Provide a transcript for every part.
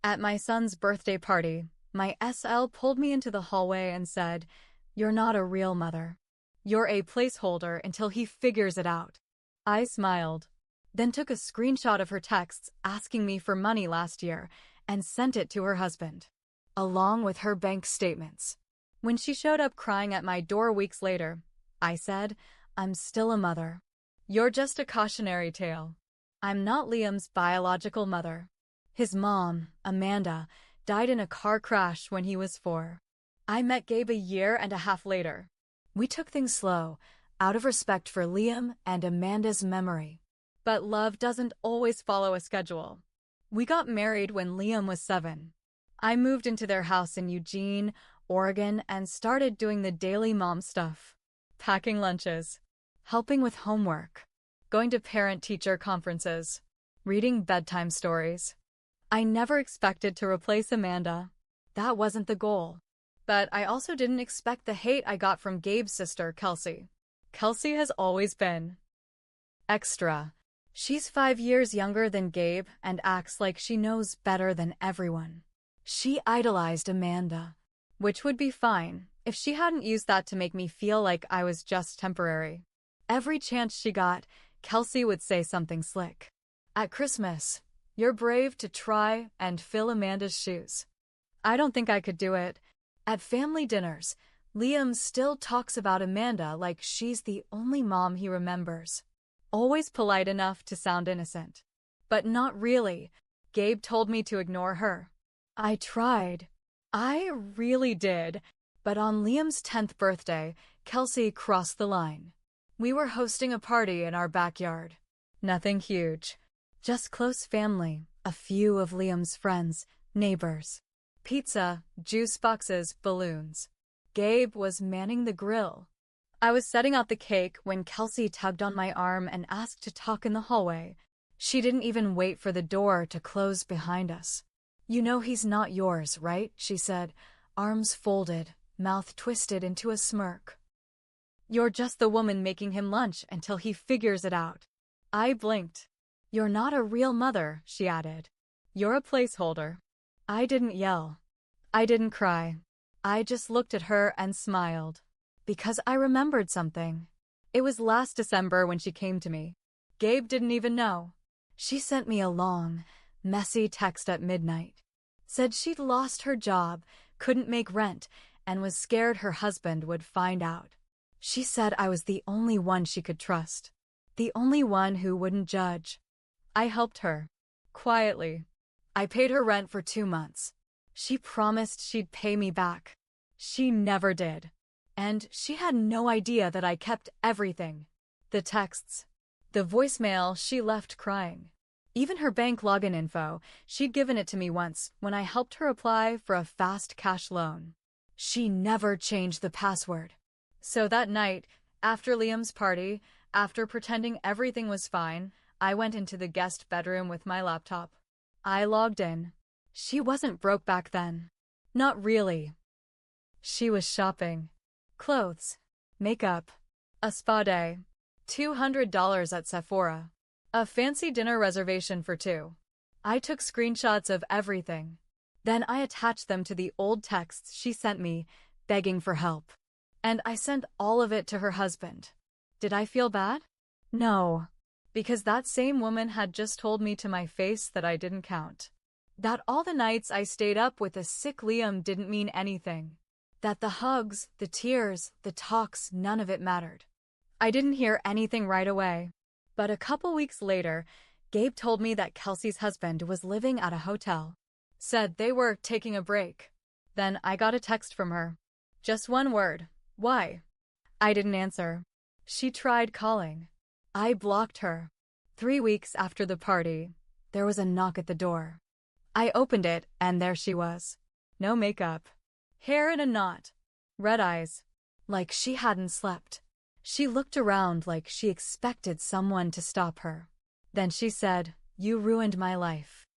At my son's birthday party, my SL pulled me into the hallway and said, "You're not a real mother. You're a placeholder until he figures it out." I smiled, then took a screenshot of her texts asking me for money last year and sent it to her husband, along with her bank statements. When she showed up crying at my door weeks later, I said, "I'm still a mother. You're just a cautionary tale. I'm not Liam's biological mother. His mom, Amanda, died in a car crash when he was 4. I met Gabe a year and a half later. We took things slow, out of respect for Liam and Amanda's memory. But love doesn't always follow a schedule. We got married when Liam was 7. I moved into their house in Eugene, Oregon, and started doing the daily mom stuff. Packing lunches, helping with homework, going to parent-teacher conferences, reading bedtime stories. I never expected to replace Amanda. That wasn't the goal. But I also didn't expect the hate I got from Gabe's sister, Kelsey. Kelsey has always been extra. She's 5 years younger than Gabe and acts like she knows better than everyone. She idolized Amanda, which would be fine if she hadn't used that to make me feel like I was just temporary. Every chance she got, Kelsey would say something slick. At Christmas, "You're brave to try and fill Amanda's shoes." I don't think I could do it. At family dinners, Liam still talks about Amanda like she's the only mom he remembers. Always polite enough to sound innocent. But not really. Gabe told me to ignore her. I tried. I really did. But on Liam's 10th birthday, Kelsey crossed the line. We were hosting a party in our backyard. Nothing huge. Just close family, a few of Liam's friends, neighbors. Pizza, juice boxes, balloons. Gabe was manning the grill. I was setting out the cake when Kelsey tugged on my arm and asked to talk in the hallway. She didn't even wait for the door to close behind us. "You know he's not yours, right?" she said, arms folded, mouth twisted into a smirk. "You're just the woman making him lunch until he figures it out." I blinked. "You're not a real mother," she added. "You're a placeholder." I didn't yell. I didn't cry. I just looked at her and smiled. Because I remembered something. It was last December when she came to me. Gabe didn't even know. She sent me a long, messy text at midnight. Said she'd lost her job, couldn't make rent, and was scared her husband would find out. She said I was the only one she could trust. The only one who wouldn't judge. I helped her. Quietly. I paid her rent for 2 months. She promised she'd pay me back. She never did. And she had no idea that I kept everything. The texts. The voicemail she left crying. Even her bank login info, she'd given it to me once when I helped her apply for a fast cash loan. She never changed the password. So that night, after Liam's party, after pretending everything was fine, I went into the guest bedroom with my laptop. I logged in. She wasn't broke back then. Not really. She was shopping. Clothes. Makeup. A spa day. $200 at Sephora. A fancy dinner reservation for 2. I took screenshots of everything. Then I attached them to the old texts she sent me, begging for help. And I sent all of it to her husband. Did I feel bad? No. Because that same woman had just told me to my face that I didn't count. That all the nights I stayed up with a sick Liam didn't mean anything. That the hugs, the tears, the talks, none of it mattered. I didn't hear anything right away. But a couple weeks later, Gabe told me that Kelsey's husband was living at a hotel. Said they were taking a break. Then I got a text from her. Just one word. "Why?" I didn't answer. She tried calling. I blocked her. 3 weeks after the party, there was a knock at the door. I opened it, and there she was. No makeup. Hair in a knot. Red eyes. Like she hadn't slept. She looked around like she expected someone to stop her. Then she said, "You ruined my life."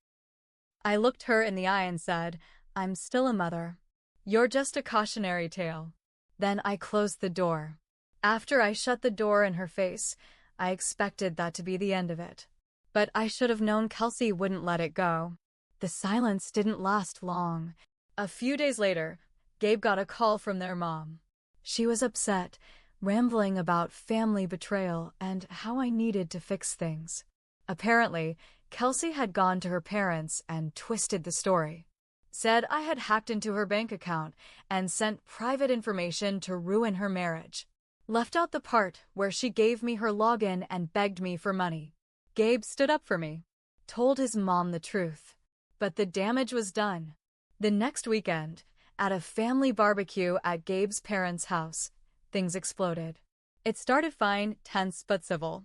I looked her in the eye and said, "I'm still a mother. You're just a cautionary tale." Then I closed the door. After I shut the door in her face, I expected that to be the end of it. But I should have known Kelsey wouldn't let it go. The silence didn't last long. A few days later, Gabe got a call from their mom. She was upset, rambling about family betrayal and how I needed to fix things. Apparently, Kelsey had gone to her parents and twisted the story. Said I had hacked into her bank account and sent private information to ruin her marriage. Left out the part where she gave me her login and begged me for money. Gabe stood up for me, told his mom the truth. But the damage was done. The next weekend, at a family barbecue at Gabe's parents' house, things exploded. It started fine, tense but civil.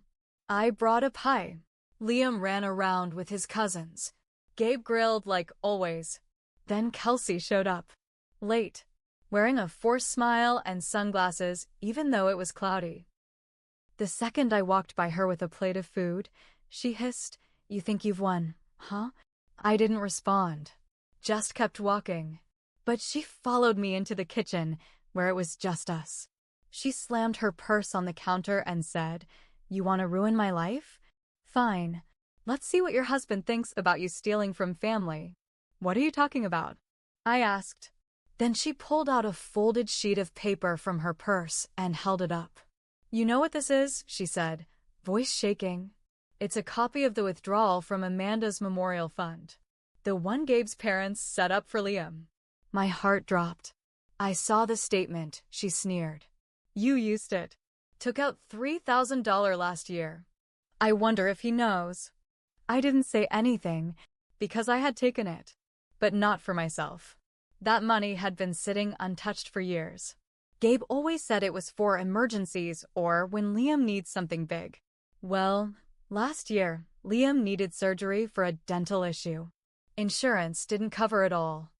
I brought a pie. Liam ran around with his cousins. Gabe grilled like always. Then Kelsey showed up. Late. Wearing a forced smile and sunglasses even though it was cloudy. The second I walked by her with a plate of food, she hissed, "You think you've won, huh?" I didn't respond. Just kept walking. But she followed me into the kitchen, where it was just us. She slammed her purse on the counter and said, "You want to ruin my life? Fine. Let's see what your husband thinks about you stealing from family." "What are you talking about?" I asked. Then she pulled out a folded sheet of paper from her purse and held it up. "You know what this is?" she said, voice shaking. "It's a copy of the withdrawal from Amanda's memorial fund. The one Gabe's parents set up for Liam." My heart dropped. I saw the statement, she sneered. "You used it. Took out $3,000 last year. I wonder if he knows." I didn't say anything, because I had taken it. But not for myself. That money had been sitting untouched for years. Gabe always said it was for emergencies or when Liam needs something big. Well, last year, Liam needed surgery for a dental issue. Insurance didn't cover it all.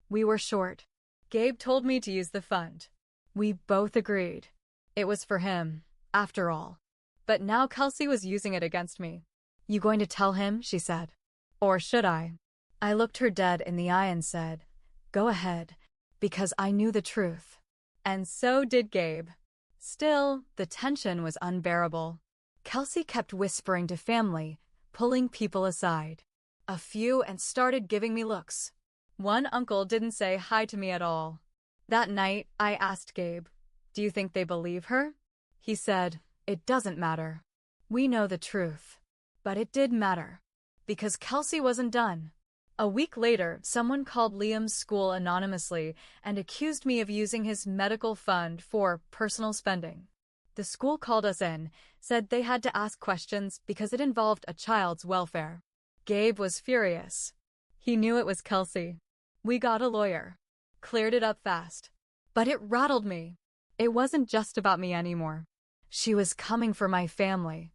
We were short. Gabe told me to use the fund. We both agreed. It was for him, after all. But now Kelsey was using it against me. "You going to tell him?" she said. "Or should I?" I looked her dead in the eye and said, "Go ahead," because I knew the truth. And so did Gabe. Still, the tension was unbearable. Kelsey kept whispering to family, pulling people aside. A few and started giving me looks. One uncle didn't say hi to me at all. That night, I asked Gabe, "Do you think they believe her?" He said, "It doesn't matter. We know the truth." But it did matter. Because Kelsey wasn't done. A week later, someone called Liam's school anonymously and accused me of using his medical fund for personal spending. The school called us in, said they had to ask questions because it involved a child's welfare. Gabe was furious. He knew it was Kelsey. We got a lawyer. Cleared it up fast. But it rattled me. It wasn't just about me anymore. She was coming for my family.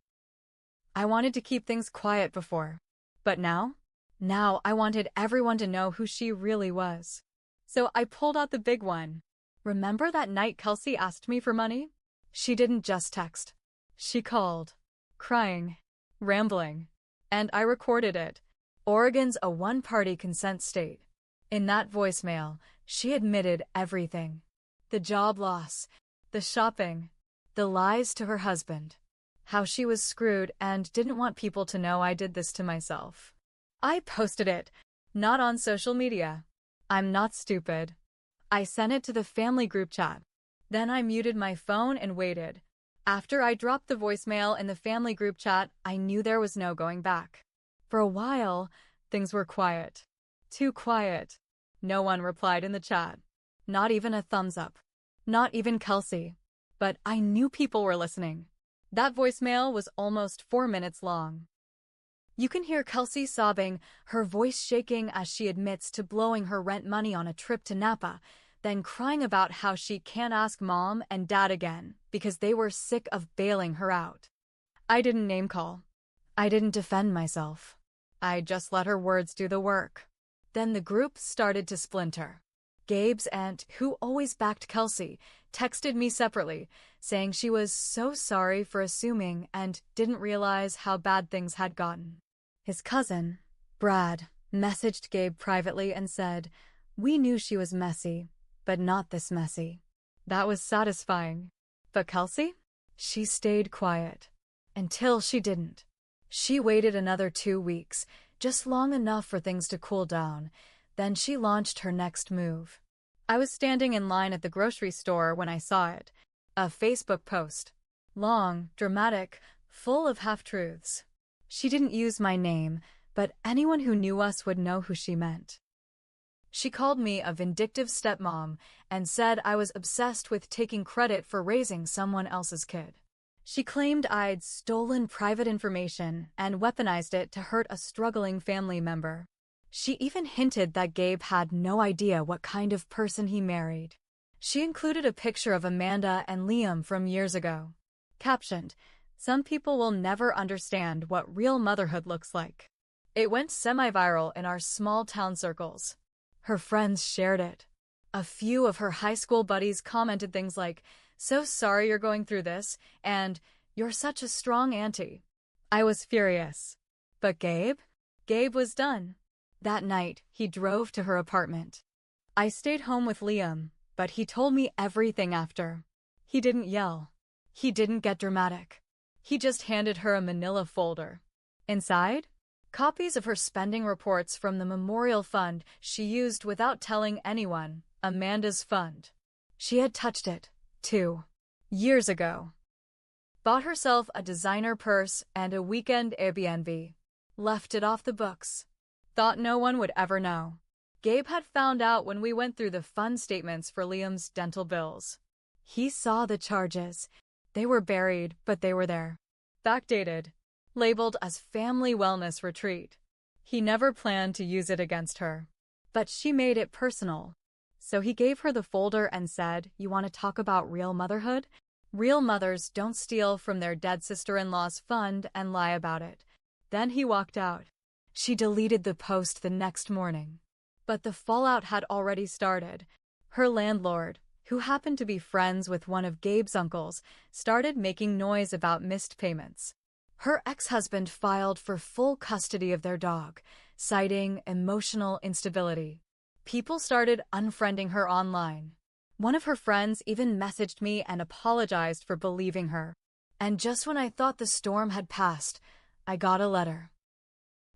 I wanted to keep things quiet before. But now? Now I wanted everyone to know who she really was. So I pulled out the big one. Remember that night Kelsey asked me for money? She didn't just text. She called. Crying. Rambling. And I recorded it. Oregon's a one-party consent state. In that voicemail, she admitted everything. The job loss. The shopping. The lies to her husband. How she was screwed and didn't want people to know I did this to myself. I posted it, not on social media. I'm not stupid. I sent it to the family group chat. Then I muted my phone and waited. After I dropped the voicemail in the family group chat, I knew there was no going back. For a while, things were quiet. Too quiet. No one replied in the chat. Not even a thumbs up. Not even Kelsey. But I knew people were listening. That voicemail was almost 4 minutes long. You can hear Kelsey sobbing, her voice shaking as she admits to blowing her rent money on a trip to Napa, then crying about how she can't ask mom and dad again because they were sick of bailing her out. I didn't name call. I didn't defend myself. I just let her words do the work. Then the group started to splinter. Gabe's aunt, who always backed Kelsey, texted me separately, saying she was so sorry for assuming and didn't realize how bad things had gotten. His cousin, Brad, messaged Gabe privately and said, "We knew she was messy, but not this messy." That was satisfying. But Kelsey? She stayed quiet. Until she didn't. She waited another 2 weeks, just long enough for things to cool down. Then she launched her next move. I was standing in line at the grocery store when I saw it. A Facebook post. Long, dramatic, full of half-truths. She didn't use my name, but anyone who knew us would know who she meant. She called me a vindictive stepmom and said I was obsessed with taking credit for raising someone else's kid. She claimed I'd stolen private information and weaponized it to hurt a struggling family member. She even hinted that Gabe had no idea what kind of person he married. She included a picture of Amanda and Liam from years ago. Captioned, "Some people will never understand what real motherhood looks like." It went semi-viral in our small-town circles. Her friends shared it. A few of her high school buddies commented things like, "So sorry you're going through this," and "You're such a strong auntie." I was furious. But Gabe? Gabe was done. That night, he drove to her apartment. I stayed home with Liam, but he told me everything after. He didn't yell. He didn't get dramatic. He just handed her a manila folder. Inside? Copies of her spending reports from the memorial fund she used without telling anyone, Amanda's fund. She had touched it, too. Years ago. Bought herself a designer purse and a weekend Airbnb. Left it off the books. Thought no one would ever know. Gabe had found out when we went through the fund statements for Liam's dental bills. He saw the charges. They were buried, but they were there. Backdated. Labeled as family wellness retreat. He never planned to use it against her. But she made it personal. So he gave her the folder and said, "You want to talk about real motherhood? Real mothers don't steal from their dead sister-in-law's fund and lie about it." Then he walked out. She deleted the post the next morning. But the fallout had already started. Her landlord, who happened to be friends with one of Gabe's uncles, started making noise about missed payments. Her ex-husband filed for full custody of their dog, citing emotional instability. People started unfriending her online. One of her friends even messaged me and apologized for believing her. And just when I thought the storm had passed, I got a letter.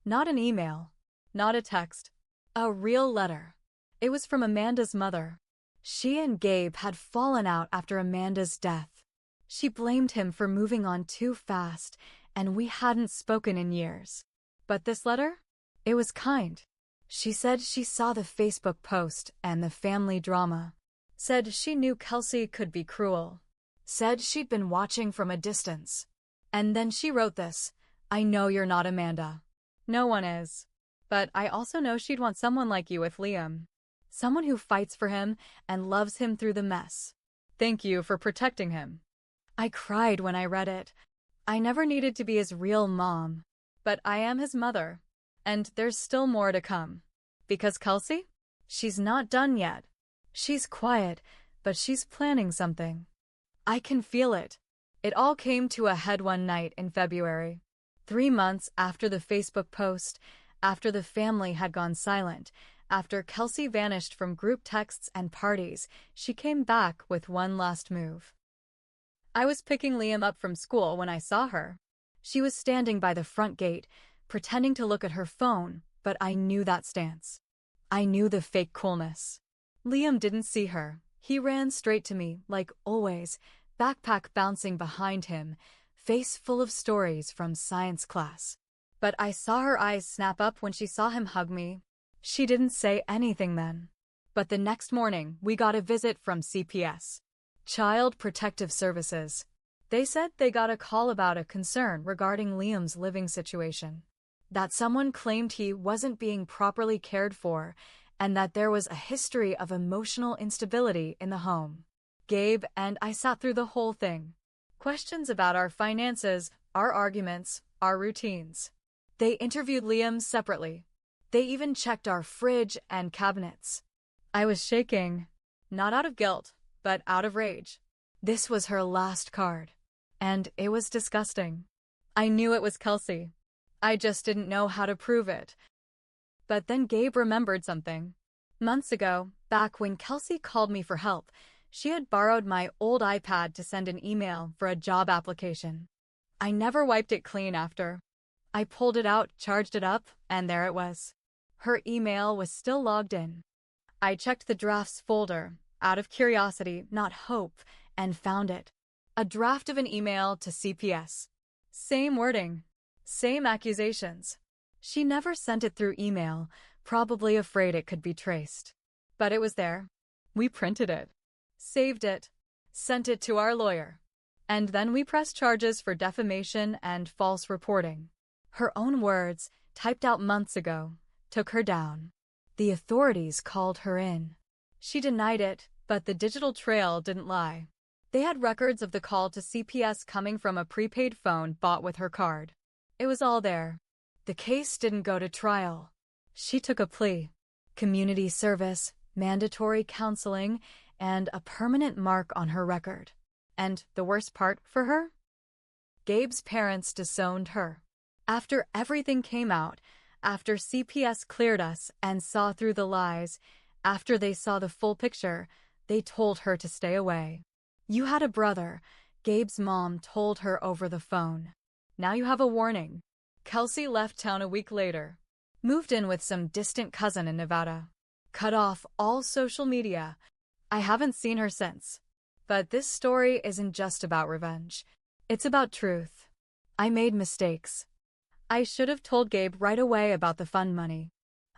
Not an email, not a text, a real letter. It was from Amanda's mother. She and Gabe had fallen out after Amanda's death. She blamed him for moving on too fast, and we hadn't spoken in years. But this letter? It was kind. She said she saw the Facebook post and the family drama. Said she knew Kelsey could be cruel. Said she'd been watching from a distance. And then she wrote this, "I know you're not Amanda." No one is. But I also know she'd want someone like you with Liam. Someone who fights for him and loves him through the mess. Thank you for protecting him. I cried when I read it. I never needed to be his real mom. But I am his mother. And there's still more to come. Because Kelsey? She's not done yet. She's quiet, but she's planning something. I can feel it. It all came to a head one night in February. 3 months after the Facebook post, after the family had gone silent, after Kelsey vanished from group texts and parties, she came back with one last move. I was picking Liam up from school when I saw her. She was standing by the front gate, pretending to look at her phone, but I knew that stance. I knew the fake coolness. Liam didn't see her. He ran straight to me, like always, backpack bouncing behind him, face full of stories from science class. But I saw her eyes snap up when she saw him hug me. She didn't say anything then. But the next morning, we got a visit from CPS. Child Protective Services. They said they got a call about a concern regarding Liam's living situation. That someone claimed he wasn't being properly cared for, and that there was a history of emotional instability in the home. Gabe and I sat through the whole thing. Questions about our finances, our arguments, our routines. They interviewed Liam separately. They even checked our fridge and cabinets. I was shaking, not out of guilt, but out of rage. This was her last card. And it was disgusting. I knew it was Kelsey. I just didn't know how to prove it. But then Gabe remembered something. Months ago, back when Kelsey called me for help, she had borrowed my old iPad to send an email for a job application. I never wiped it clean after. I pulled it out, charged it up, and there it was. Her email was still logged in. I checked the drafts folder, out of curiosity, not hope, and found it. A draft of an email to CPS. Same wording. Same accusations. She never sent it through email, probably afraid it could be traced. But it was there. We printed it, saved it, sent it to our lawyer. And then we pressed charges for defamation and false reporting. Her own words, typed out months ago, took her down. The authorities called her in. She denied it, but the digital trail didn't lie. They had records of the call to CPS coming from a prepaid phone bought with her card. It was all there. The case didn't go to trial. She took a plea. Community service, mandatory counseling, and a permanent mark on her record. And the worst part for her? Gabe's parents disowned her. After everything came out, after CPS cleared us and saw through the lies, after they saw the full picture, they told her to stay away. You had a brother, Gabe's mom told her over the phone. Now you have a warning. Kelsey left town a week later. Moved in with some distant cousin in Nevada. Cut off all social media. I haven't seen her since. But this story isn't just about revenge. It's about truth. I made mistakes. I should have told Gabe right away about the fund money.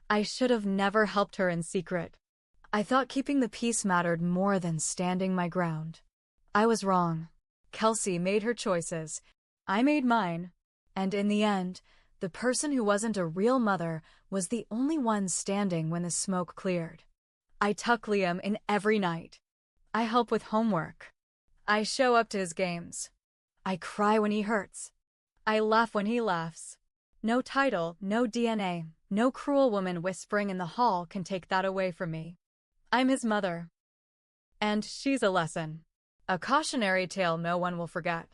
I should have never helped her in secret. I thought keeping the peace mattered more than standing my ground. I was wrong. Kelsey made her choices. I made mine. And in the end, the person who wasn't a real mother was the only one standing when the smoke cleared. I tuck Liam in every night. I help with homework. I show up to his games. I cry when he hurts. I laugh when he laughs. No title, no DNA, no cruel woman whispering in the hall can take that away from me. I'm his mother. And she's a lesson. A cautionary tale no one will forget.